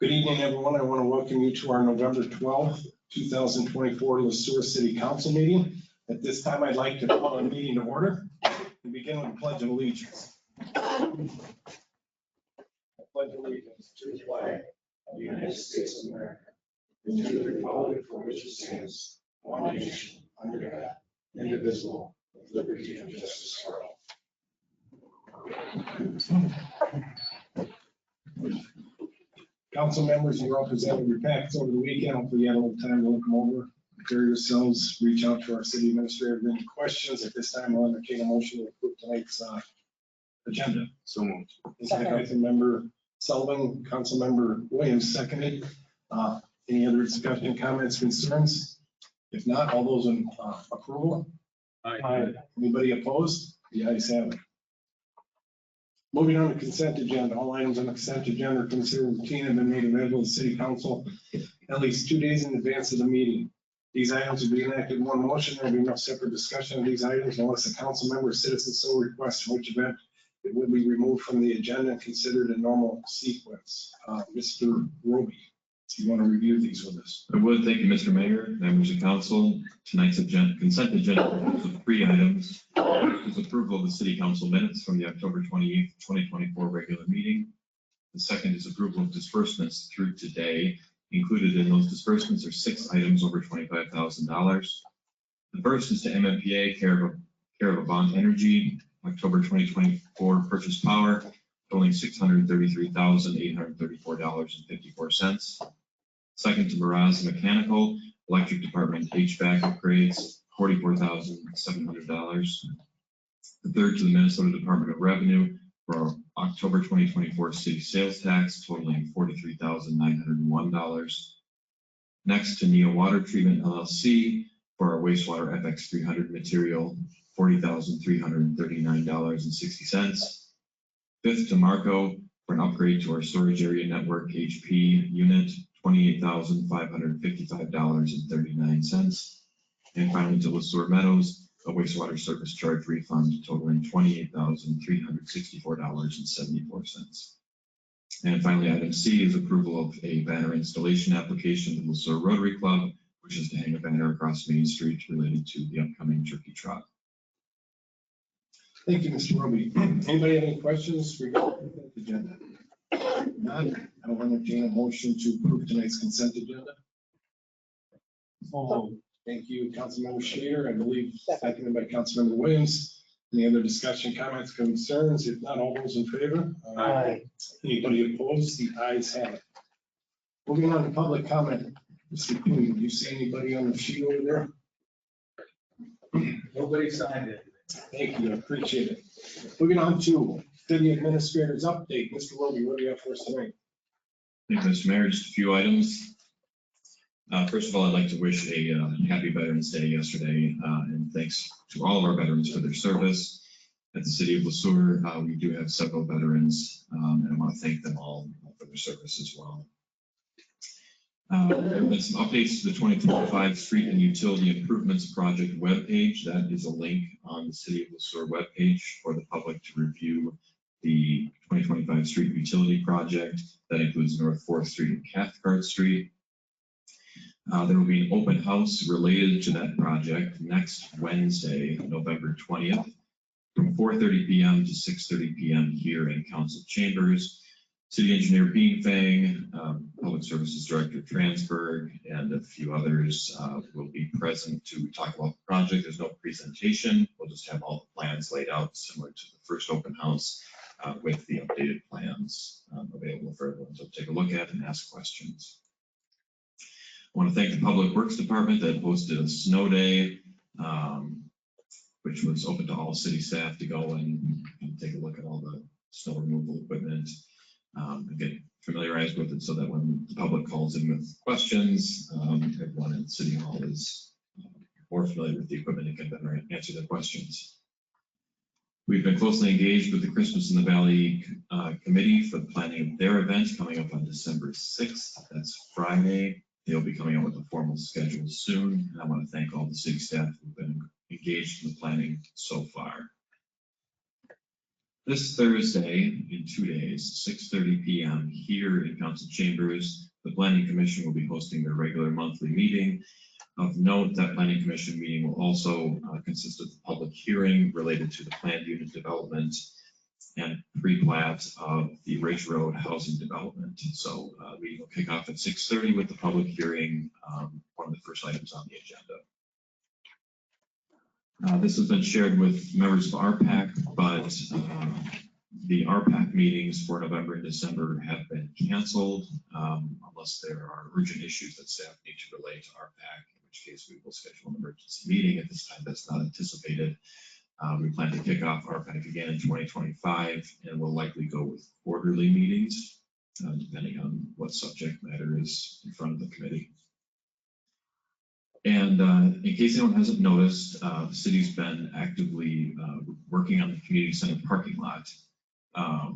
Good evening, everyone. I want to welcome you to our November 12th, 2024 Sueur City Council meeting. At this time, I'd like to call our meeting to order and begin with the Pledge of Allegiance. I pledge allegiance to the flag of the United States of America and to the republic for which it stands, one nation, under God, indivisible, with liberty and justice for all. Council members, you're all presented your packets over the weekend. Hopefully you had a little time to look them over, prepare yourselves, reach out to our city administrator with any questions. At this time, I'll entertain a motion to approve tonight's agenda. So moved. Councilmember Sullivan, Councilmember Williams seconded. Any other discussion, comments, concerns? If not, all those in approval? Aye. Anybody opposed? The ayes have it. Moving on to consent agenda. All items on the consent agenda are considered routine and been made available to the city council at least 2 days in advance of the meeting. These items will be enacted in one motion. There will be no separate discussion of these items unless a council member or citizen so requests, in which event it will be removed from the agenda and considered a normal sequence. Mr. Roby, do you want to review these with us? I would. Thank you, Mr. Mayor, members of council. Tonight's consent agenda consists of 3 items. First is approval of the city council minutes from the October 28th, 2024 regular meeting. The second is approval of disbursements through today. Included in those disbursements are 6 items over $25,000. The first is to MMPA, care of Avant Energy, October 2024 purchase power, totaling $633,834.54. Second to Miraz Mechanical, electric department HVAC upgrades, $44,700. The third to the Minnesota Department of Revenue for October 2024 city sales tax, totaling $43,901. Next to Neo Water Treatment LLC for our wastewater FX 300 material, $40,339.60. Fifth to Marco for an upgrade to our storage area network HP unit, $28,555.39. And finally to LeSueur Meadows, a wastewater service charge refund totaling $28,364.74. And finally, item C is approval of a banner installation application to LeSueur Rotary Club, which is to hang a banner across Main Street related to the upcoming turkey trot. Thank you, Mr. Roby. Anybody have any questions regarding the agenda? None. I will entertain a motion to approve tonight's consent agenda. Thank you, Councilmember Schrader. I believe seconded by Councilmember Williams. Any other discussion, comments, concerns? If not, all those in favor? Aye. Anybody opposed? The ayes have it. Moving on to public comment. Mr. Cooney, do you see anybody on the sheet over there? Nobody signed it. Thank you, I appreciate it. Moving on to city administrator's update. Mr. Roby, what do you have for us tonight? Thank you, Mr. Mayor. Just a few items. First of all, I'd like to wish a happy Veterans Day yesterday, and thanks to all of our veterans for their service. At the city of LeSueur, we do have several veterans, and I want to thank them all for their service as well. There have been some updates to the 2025 Street and Utility Improvements Project webpage. That is a link on the City of LeSueur webpage for the public to review the 2025 Street Utility Project. That includes North 4th Street and Cathcart Street. There will be an open house related to that project next Wednesday, November 20th, from 4:30 p.m. to 6:30 p.m. here in Council Chambers. City Engineer Bean Fang, Public Services Director Transberg, and a few others will be present to talk about the project. There's no presentation. We'll just have all the plans laid out similar to the first open house with the updated plans available for everyone to take a look at and ask questions. I want to thank the Public Works Department that hosted a snow day, which was open to all city staff to go and take a look at all the snow removal equipment. And get familiarized with it so that when the public calls in with questions, everyone in City Hall is more familiar with the equipment and can better answer their questions. We've been closely engaged with the Christmas in the Valley committee for the planning of their event coming up on December 6th. That's Friday. They'll be coming out with a formal schedule soon. And I want to thank all the city staff who've been engaged in the planning so far. This Thursday, in 2 days, 6:30 p.m. here in council chambers, the planning commission will be hosting their regular monthly meeting. Of note, that planning commission meeting will also consist of a public hearing related to the planned unit development and pre-plat of the Ridge Road housing development. So the meeting will kick off at 6:30 with the public hearing, one of the first items on the agenda. This has been shared with members of RPAC, but the RPAC meetings for November and December have been canceled unless there are urgent issues that staff need to relay to RPAC, in which case we will schedule an emergency meeting. At this time, that's not anticipated. We plan to kick off RPAC again in 2025, and we'll likely go with quarterly meetings, depending on what subject matter is in front of the committee. And in case anyone hasn't noticed, the city's been actively working on the community center parking lot. I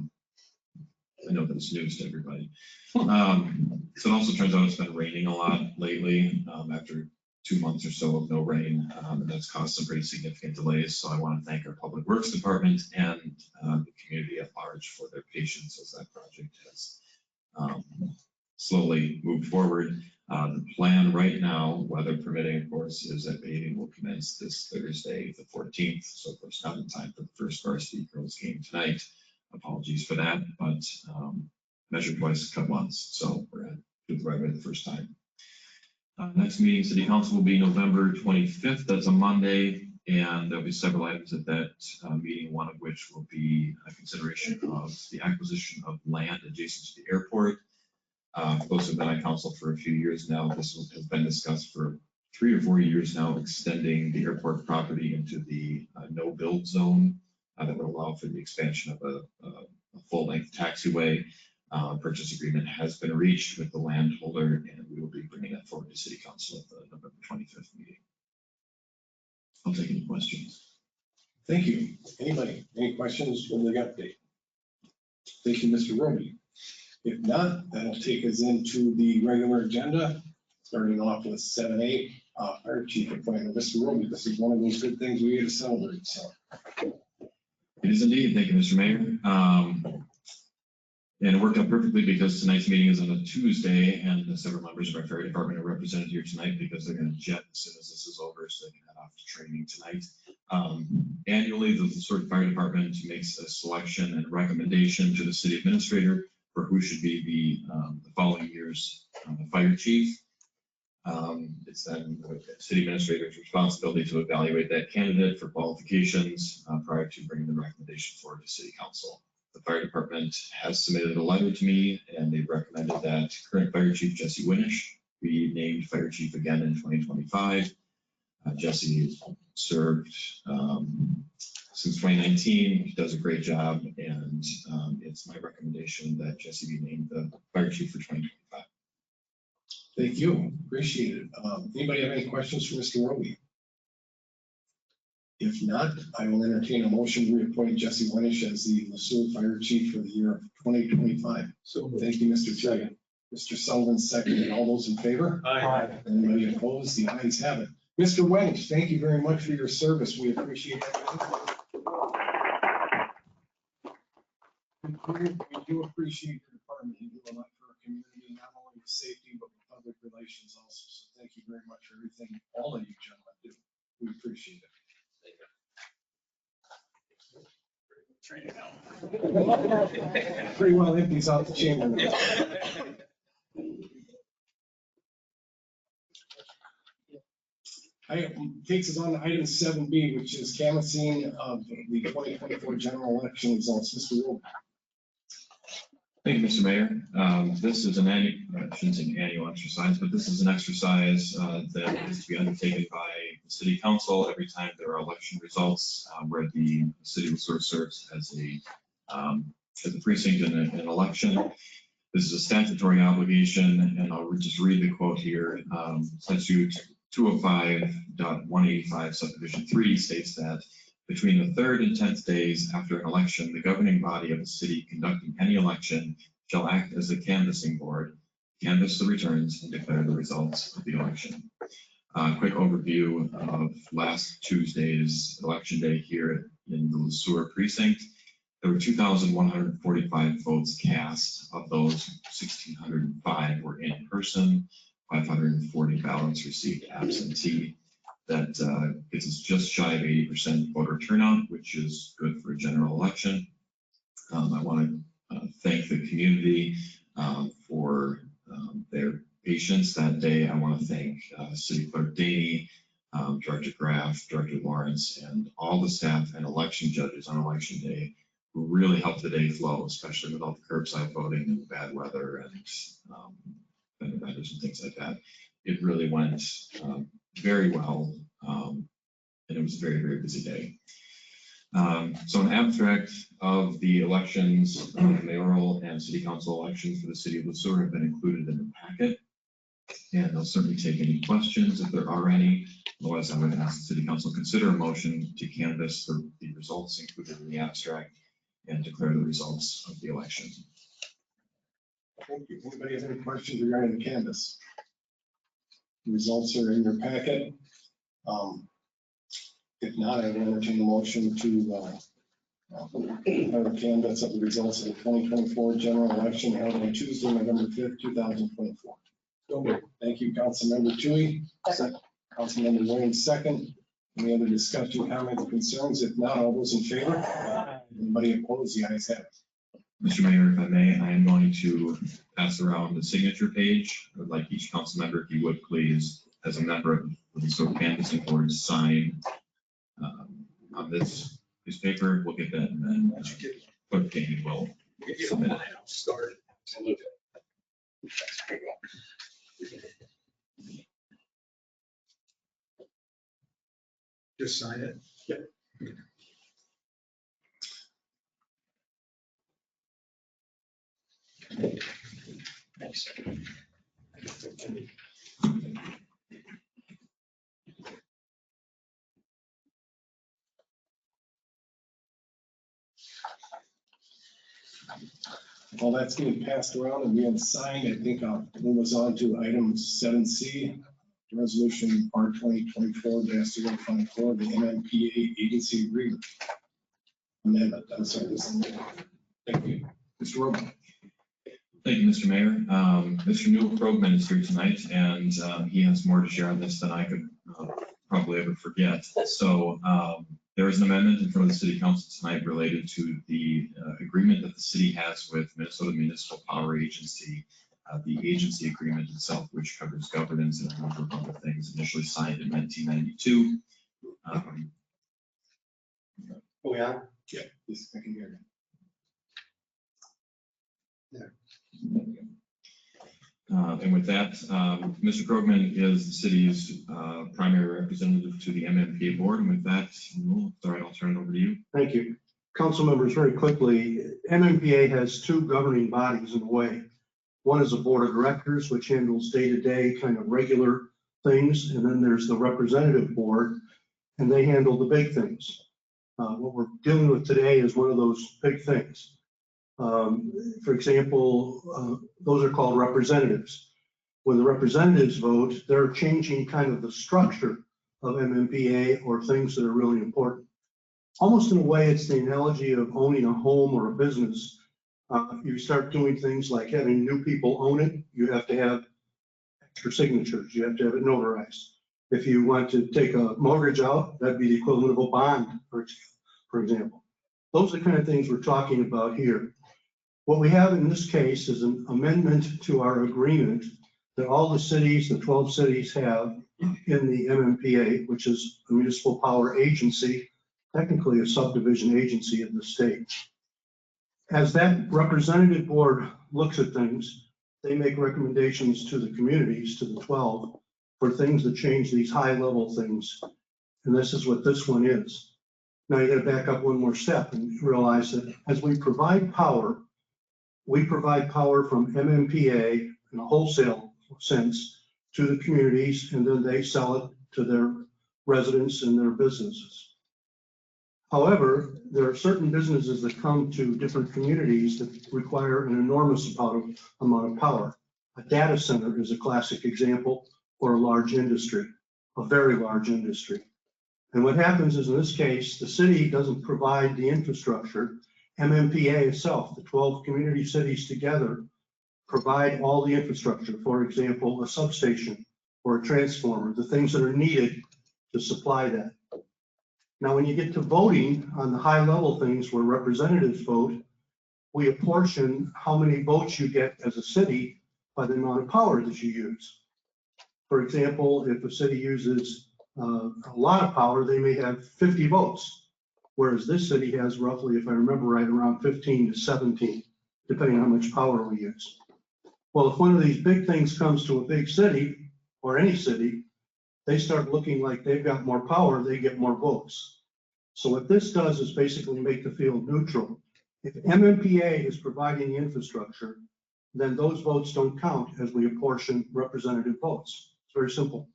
know that's news to everybody. So it also turns out it's been raining a lot lately after 2 months or so of no rain, and that's caused some pretty significant delays. So I want to thank our Public Works Department and the community at large for their patience as that project has slowly moved forward. The plan right now, weather permitting, of course, is that paving will commence this Thursday, the 14th. So of course, not in time for the first varsity girls game tonight. Apologies for that, but measured twice, cut once. So we're going to do the right way the first time. Next meeting, City Council will be November 25th. That's a Monday, and there'll be several items at that meeting, one of which will be a consideration of the acquisition of land adjacent to the airport. For those who've been on council for a few years now, this has been discussed for 3 or 4 years now, extending the airport property into the no-build zone that would allow for the expansion of a full-length taxiway. Purchase agreement has been reached with the landholder, and we will be bringing that forward to City Council at the November 25th meeting. I'll take any questions. Thank you. Anybody, any questions from the update? Thank you, Mr. Roby. If not, that'll take us into the regular agenda, starting off with 7A, Fire Chief appointment. Mr. Roby, this is one of those good things we get to celebrate, so. It is indeed. Thank you, Mr. Mayor. And it worked out perfectly because tonight's meeting is on a Tuesday, and the several members of our fire department are represented here tonight because they're going to jet as soon as this is over, so they can head off to training tonight. Annually, the Sueur Fire Department makes a selection and recommendation to the city administrator for who should be the following year's fire chief. It's then the city administrator's responsibility to evaluate that candidate for qualifications prior to bringing the recommendation forward to City Council. The fire department has submitted a letter to me, and they've recommended that current fire chief Jesse Winish be named fire chief again in 2025. Jesse served since 2019. He does a great job, and it's my recommendation that Jesse be named the fire chief for 2025. Thank you, appreciate it. Anybody have any questions for Mr. Roby? If not, I will entertain a motion to reappoint Jesse Winish as the Sueur Fire Chief for the year of 2025. So thank you, Mr. Chairman. Mr. Sullivan seconded. All those in favor? Aye. Anybody opposed? The ayes have it. Mr. Winish, thank you very much for your service. We appreciate it. We do appreciate your department. You do a lot for our community, not only with safety, but with public relations also. So thank you very much for everything all of you gentlemen do. We appreciate it. Pretty well empties out the chamber. Takes us on to item 7B, which is canvassing of the 2024 general election results. Mr. Roby. Thank you, Mr. Mayor. This is an annual, I shouldn't say annual exercise, but this is an exercise that is to be undertaken by the City Council every time there are election results, where the city of Sueur serves as a precinct in an election. This is a statutory obligation, and I'll just read the quote here. Statute 205.185 subdivision 3 states that between the 3rd and 10th days after an election, the governing body of the city conducting any election shall act as a canvassing board, canvass the returns, and declare the results of the election. Quick overview of last Tuesday's election day here in the Sueur precinct. There were 2,145 votes cast. Of those, 1,605 were in person, 540 ballots received absentee. That gets us just shy of 80% voter turnout, which is good for a general election. I want to thank the community for their patience that day. I want to thank City Clerk Daney, Director Graff, Director Lawrence, and all the staff and election judges on election day who really helped the day flow, especially with all the curbside voting and the bad weather and vendor vendors and things like that. It really went very well, and it was a very, very busy day. So an abstract of the elections, mayoral and city council elections for the city of Sueur have been included in the packet. And I'll certainly take any questions if there are any. Otherwise, I would ask the city council consider a motion to canvass the results included in the abstract and declare the results of the election. Thank you. Anybody have any questions regarding the canvas? The results are in your packet. If not, I will entertain a motion to have a canvas of the results of the 2024 general election held on Tuesday, November 5th, 2024. Thank you, Councilmember Tui. Councilmember Williams, second. Any other discussion, comments, concerns? If not, all those in favor? Anybody opposed? The ayes have it. Mr. Mayor, if I may, I am going to pass around the signature page. I would like each council member, if you would please, as a member of the Sueur canvassing board, sign on this piece of paper. We'll get that, and then Clerk Daney will submit it. Start. Just sign it. Yep. Thanks. While that's getting passed around and being signed, I think I'll move us on to item 7C, resolution R 2024-054, the MMPA agency agreement amendment. I'm sorry. Thank you. Mr. Roman. Thank you, Mr. Mayor. Mr. Newell Krogman is here tonight, and he has more to share on this than I could probably ever forget. So there is an amendment in front of the City Council tonight related to the agreement that the city has with Minnesota Municipal Power Agency, the agency agreement itself, which covers governance and a number of other things, initially signed in 1992. We are? Yeah, yes, I can hear you. And with that, Mr. Krogman is the city's primary representative to the MMPA board. And with that, I'll turn it over to you. Thank you. Council members, very quickly, MMPA has two governing bodies in a way. One is a board of directors, which handles day-to-day kind of regular things. And then there's the representative board, and they handle the big things. What we're dealing with today is one of those big things. For example, those are called representatives. When the representatives vote, they're changing kind of the structure of MMPA or things that are really important. Almost in a way, it's the analogy of owning a home or a business. You start doing things like having new people own it, you have to have extra signatures, you have to have it notarized. If you want to take a mortgage out, that'd be the equivalent of a bond, for example. Those are the kind of things we're talking about here. What we have in this case is an amendment to our agreement that all the cities, the 12 cities have in the MMPA, which is a municipal power agency, technically a subdivision agency of the state. As that representative board looks at things, they make recommendations to the communities, to the 12, for things that change these high level things. And this is what this one is. Now you got to back up one more step and realize that as we provide power from MMPA in a wholesale sense to the communities, and then they sell it to their residents and their businesses. However, there are certain businesses that come to different communities that require an enormous amount of power. A data center is a classic example, or a large industry, a very large industry. And what happens is, in this case, the city doesn't provide the infrastructure, MMPA itself, the 12 community cities together, provide all the infrastructure, for example, a substation or a transformer, the things that are needed to supply that. Now, when you get to voting on the high level things where representatives vote, we apportion how many votes you get as a city by the amount of power that you use. For example, if a city uses a lot of power, they may have 50 votes, whereas this city has roughly, if I remember right, around 15 to 17, depending on how much power we use. Well, if one of these big things comes to a big city, or any city, they start looking like they've got more power, they get more votes. So what this does is basically make the field neutral. If MMPA is providing the infrastructure, then those votes don't count as we apportion representative votes. It's very simple.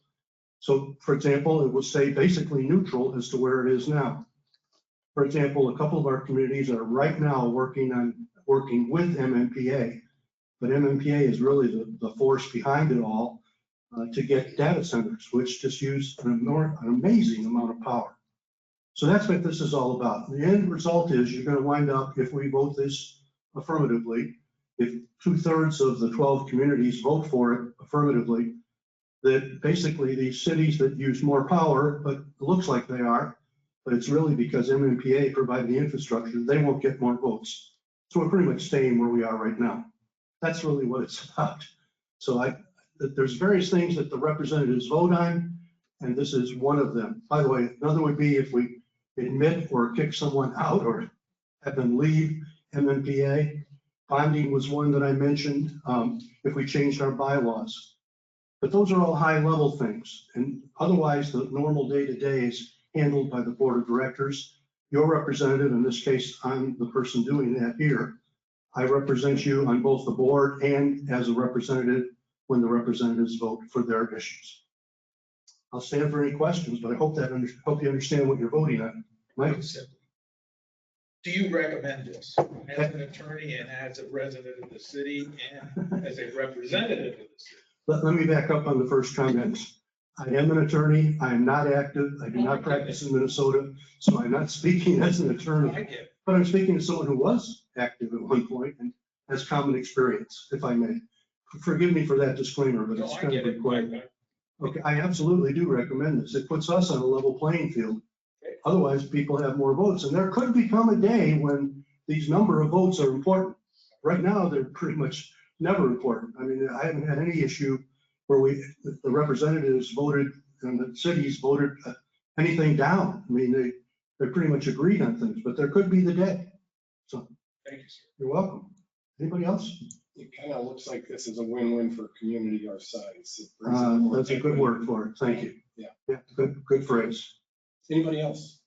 So for example, it will stay basically neutral as to where it is now. For example, a couple of our communities are right now working with MMPA, but MMPA is really the force behind it all to get data centers, which just use an amazing amount of power. So that's what this is all about. The end result is you're going to wind up, if we vote this affirmatively, if 2/3 of the 12 communities vote for it affirmatively, that basically these cities that use more power, but it looks like they are, but it's really because MMPA provided the infrastructure, they won't get more votes. So we're pretty much staying where we are right now. That's really what it's about. So there's various things that the representatives vote on, and this is one of them. By the way, another would be if we admit or kick someone out or have them leave MMPA. Bonding was one that I mentioned, if we changed our bylaws. But those are all high level things. And otherwise, the normal day-to-day is handled by the board of directors. Your representative, in this case, I'm the person doing that here. I represent you on both the board and as a representative when the representatives vote for their issues. I'll stand for any questions, but I hope you understand what you're voting on. Mike? Do you recommend this as an attorney and as a resident of the city and as a representative of the city? Let me back up on the first comments. I am an attorney. I am not active. I do not practice in Minnesota, so I'm not speaking as an attorney. I get it. But I'm speaking as someone who was active at one point and has common experience, if I may. Forgive me for that disclaimer, but No, it's I kind of get it. required. Okay, I absolutely do recommend this. It puts us on a level playing field. Otherwise, people have more votes, and there could become a day when these number of votes are important. Right now, they're pretty much never important. I mean, I haven't had any issue where the representatives voted and the cities voted anything down. I mean, they pretty much agreed on things, but there could be the day. So, Thank you, sir. you're welcome. Anybody else? It kind of looks like this is a win-win for a community our size. It brings in more That's a good equity. word for it. Thank you. Yeah. Good phrase. Anybody else?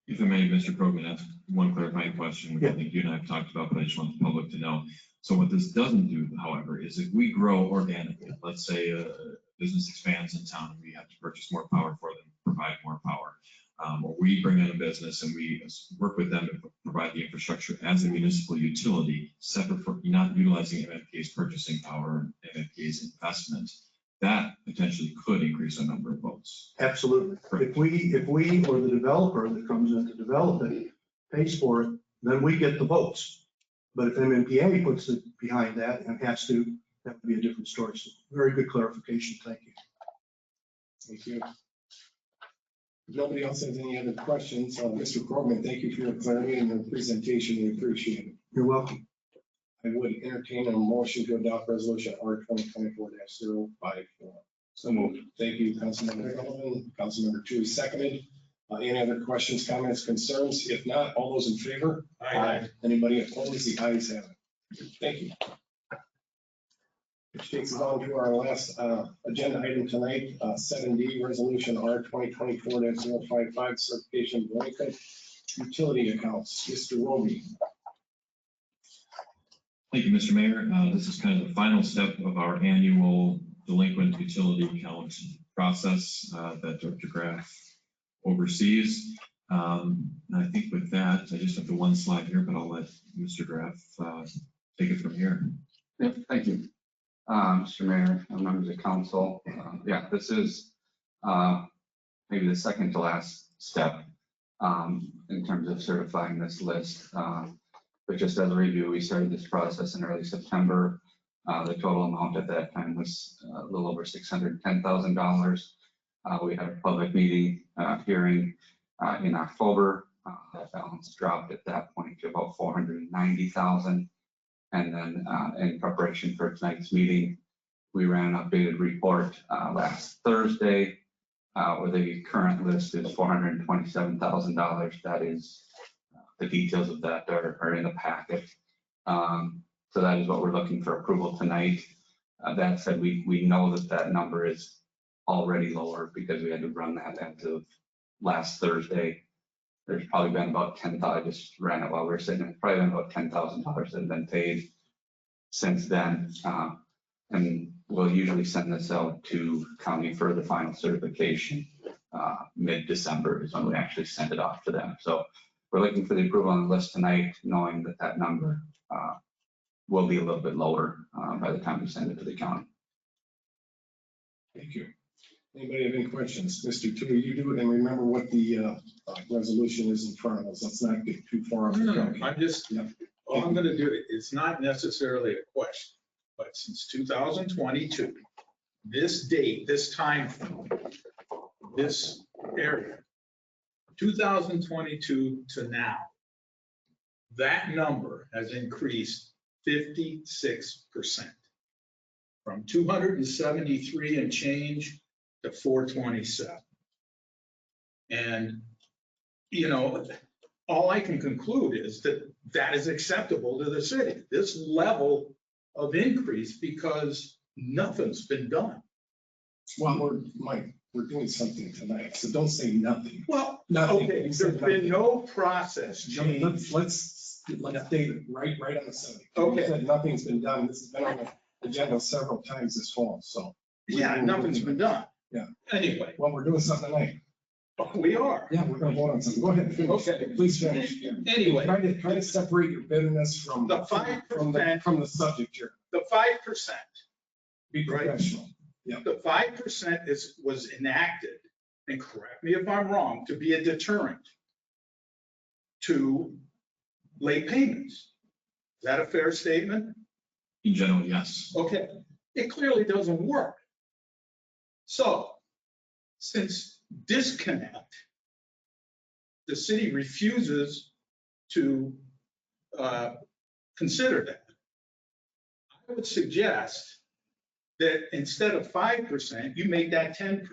If I may, Mr. Krogman, that's one clarifying question, which I Yeah. think you and I have talked about, but I just want the public to know. So what this doesn't do, however, is if we grow organically, let's say a business expands in town, and we have to purchase more power for them, provide more power. Or we bring in a business and we work with them to provide the infrastructure as a municipal utility, separate from not utilizing MMPA's purchasing power, MMPA's investment. That potentially could increase our number of votes. Absolutely. If we or the developer that comes in to develop it pays for it, then we get the votes. But if MMPA puts it behind that and has to, that would be a different story. So very good clarification. Thank you. Thank you. If nobody else has any other questions, Mr. Krogman, thank you for your clarity and your presentation. We appreciate it. You're welcome. I would entertain a motion to adopt resolution R 2024-054. So moved. Thank you, Councilmember Sullivan. Councilmember Tui seconded. Any other questions, comments, concerns? If not, all those in favor? Aye. Anybody opposed? The ayes have it. Thank you. Which takes us on to our last agenda item tonight, 7D, resolution R 2024-055, certification of delinquent utility accounts. Mr. Roby. Thank you, Mr. Mayor. This is kind of the final step of our annual delinquent utility account process that Dr. Graff oversees. And I think with that, I just have the one slide here, but I'll let Mr. Graff take it from here. Yep, thank you. Mr. Mayor, members of council. Yeah, this is maybe the second to last step in terms of certifying this list. But just as a review, we started this process in early September. The total amount at that time was a little over $610,000. We had a public meeting, hearing in October. That balance dropped at that point to about 490,000. And then in preparation for tonight's meeting, we ran an updated report last Thursday where the current list is $427,000. That is, the details of that are in the packet. So that is what we're looking for approval tonight. That said, we know that that number is already lower because we had to run that as of last Thursday. There's probably been about 10,000, I just ran it while we were sitting, it's probably been about $10,000 that have been paid since then. And we'll usually send this out to county for the final certification. Mid-December is when we actually send it off to them. So we're looking for the approval on the list tonight, knowing that that number will be a little bit lower by the time we send it to the county. Thank you. Anybody have any questions? Mr. Tui, you do it and remember what the resolution is in front of us. Let's not get too far off. No, the no, topic. I'm just, Yep. all I'm gonna do, it's not necessarily a question, but since 2022, this date, this time, frame, this area, 2022 to now, that number has increased 56%. From 273 and change to 427. And, you know, all I can conclude is that that is acceptable to the city, this level of increase, because nothing's been done. Well, Mike, we're doing something tonight, so don't say nothing. Well, Nothing. okay, You there's said been nothing. no process No, change. Let's state it right on the subject. Okay. You said nothing's been done. This has been on the agenda several times this fall, so. Yeah, nothing's been done. Yeah. Anyway, Well, we're doing something tonight. we are. Yeah, we're gonna vote on something. Go ahead, finish. Okay. Please finish. Anyway. Try to separate your bitterness from The 5%. from the subject here. The 5%. Be Right. professional. The 5% was enacted, and correct me if I'm wrong, to be a deterrent to late payments. Is that a fair statement? In general, yes. Okay, it clearly doesn't work. So, since disconnect, the city refuses to consider that. I would suggest that instead of 5%, you make that 10%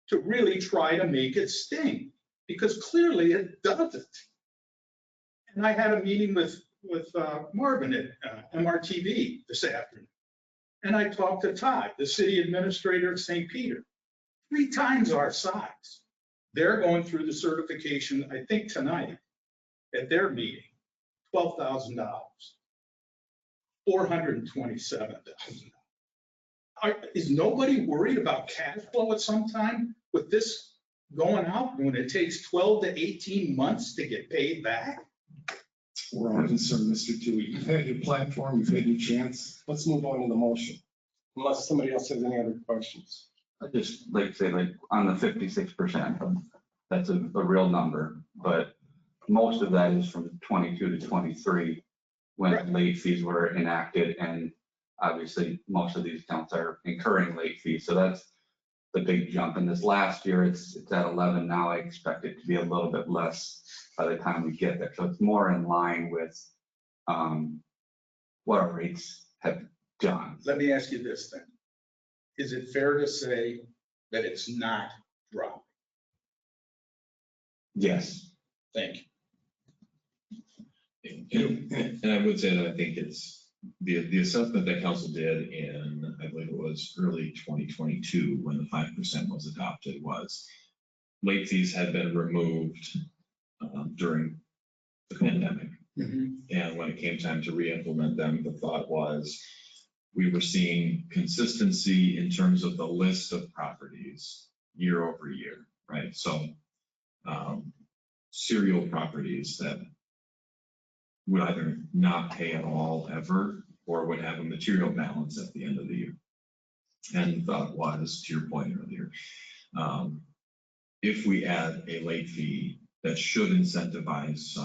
to really try to make it sting, because clearly it doesn't. And I had a meeting with Marvin at MRTV this afternoon. And I talked to Todd, the city administrator of St. Peter, 3 times our size. They're going through the certification, I think tonight, at their meeting, $12,000, $427,000. Is nobody worried about cash flow at some time with this going out when it takes 12 to 18 months to get paid back? We're all concerned, Mr. Tui. You've had your platform, you've had your chance. Let's move on to the motion. Unless somebody else has any other questions. I just like to say, like, on the 56%, that's a real number, but most of that is from 22 to 23 when Right. late fees were enacted, and obviously most of these accounts are incurring late fees. So that's the big jump. And this last year, it's at 11 now. I expect it to be a little bit less by the time we get there. So it's more in line with what our rates have done. Let me ask you this then. Is it fair to say that it's not dropping? Yes. Thank you. And I would say that I think it's the assessment that council did in, I believe it was early 2022, when the 5% was adopted, was late fees had been removed during the pandemic. And when it came time to re-implement them, the thought was we were seeing consistency in terms of the list of properties year over year, right? So serial properties that would either not pay at all ever, or would have a material balance at the end of the year. And the thought was, to your point earlier, if we add a late fee, that should incentivize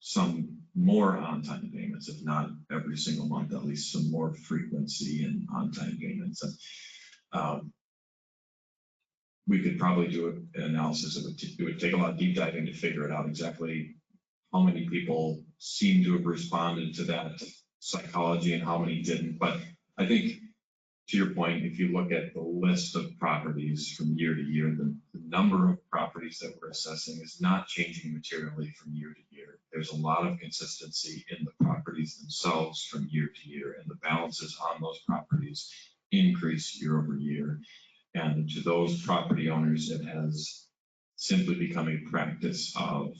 some more on-time payments, if not every single month, at least some more frequency in on-time payments. And we could probably do an analysis of it. It would take a lot of deep diving to figure it out exactly how many people seem to have responded to that psychology and how many didn't. But I think, to your point, if you look at the list of properties from year to year, the number of properties that we're assessing is not changing materially from year to year. There's a lot of consistency in the properties themselves from year to year, and the balances on those properties increase year over year. And to those property owners, it has simply become a practice of,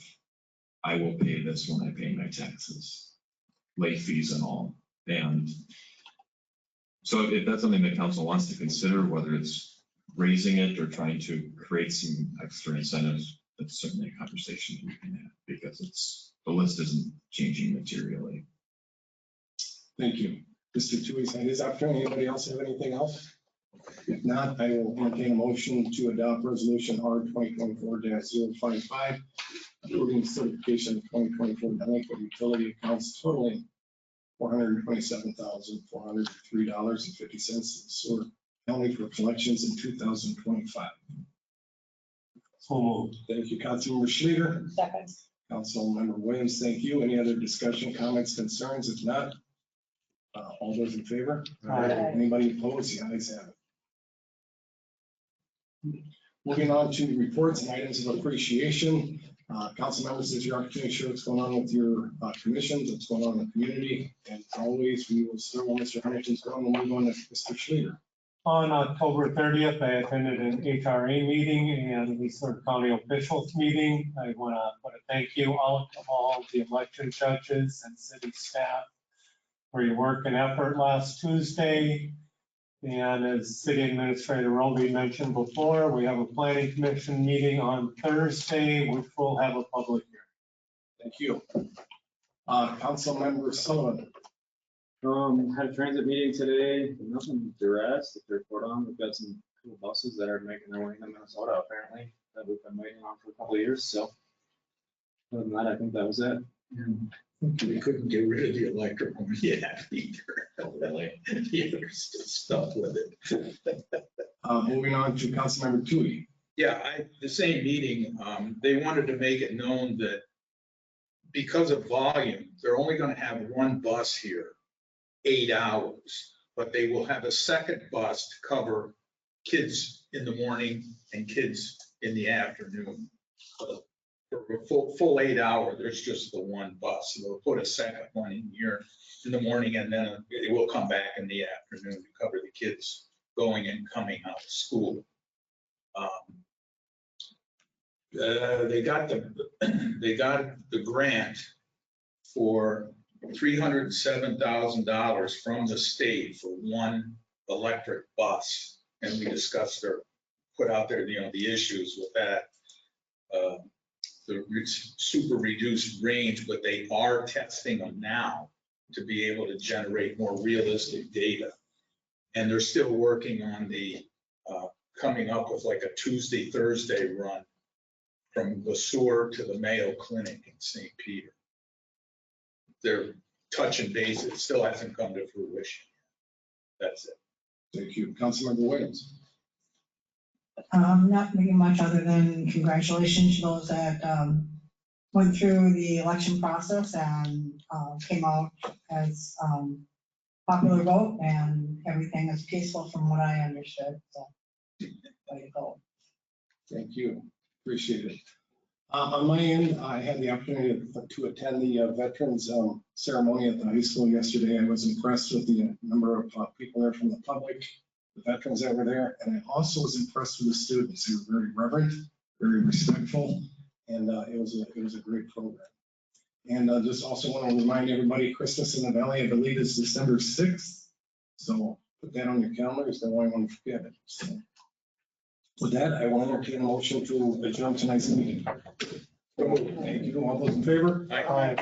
I will pay this when I pay my taxes, late fees and all. And so if that's something that council wants to consider, whether it's raising it or trying to create some extra incentives, that's certainly a conversation we can have, because the list isn't changing materially. Thank you. Mr. Tui's had his opportunity. Anybody else have anything else? If not, I will entertain a motion to adopt resolution R 2024-055, approving certification of 2024 delinquent utility accounts totaling $427,403.50 in Sueur County for collections in 2025. So moved. Thank you, Councilmember Schleter. Second. Councilmember Williams, thank you. Any other discussion, comments, concerns? If not, all those in favor? Aye. Anybody opposed? The ayes have it. Moving on to reports and items of appreciation. Council members, this is your opportunity to share what's going on with your commissions, what's going on in the community. And always, we will start with Mr. Huntington's going and move on to Mr. Schleter. On October 30th, I attended an HRA meeting and the Sueur County officials meeting. I want to put a thank you out to all the election judges and city staff for your work and effort last Tuesday. And as City Administrator Roby mentioned before, we have a planning commission meeting on Thursday, which will have a public hearing. Thank you. Councilmember Sullivan. Had a transit meeting today, nothing drastic to report on. We've got some cool buses that are making their way into Minnesota apparently, that we've been waiting on for a couple of years, so. Other than that, I think that was it. We couldn't get rid of the electric one yet either. Really? Yeah, we're still stuck with it. Moving on to Councilmember Tui. Yeah, the same meeting, they wanted to make it known that because of volume, they're only gonna have one bus here, 8 hours, but they will have a second bus to cover kids in the morning and kids in the afternoon. For a full 8 hour, there's just the one bus. So they'll put a second one in here in the morning, and then it will come back in the afternoon to cover the kids going and coming out of school. They got the grant for $307,000 from the state for one electric bus, and we discussed or put out there, the issues with that. The super reduced range, but they are testing them now to be able to generate more realistic data. And they're still working on the coming up with like a Tuesday, Thursday run from the Sueur to the Mayo Clinic in St. Peter. They're touching base. It still hasn't come to fruition. That's it. Thank you. Councilmember Williams. Not really much other than congratulations to those that went through the election process and came out as popular vote, and everything is peaceful from what I understood. So, way to go. Thank you. Appreciate it. On my end, I had the opportunity to attend the veterans ceremony at the high school yesterday. I was impressed with the number of people there from the public, the veterans that were there, and I also was impressed with the students. They were very reverent, very respectful, and it was a great program. And just also want to remind everybody, Christmas in the Valley, I believe, is December 6th. So put that on your calendars. Don't want to forget it. So with that, I will entertain a motion to adjourn tonight's meeting. Thank you. All those in favor? Aye.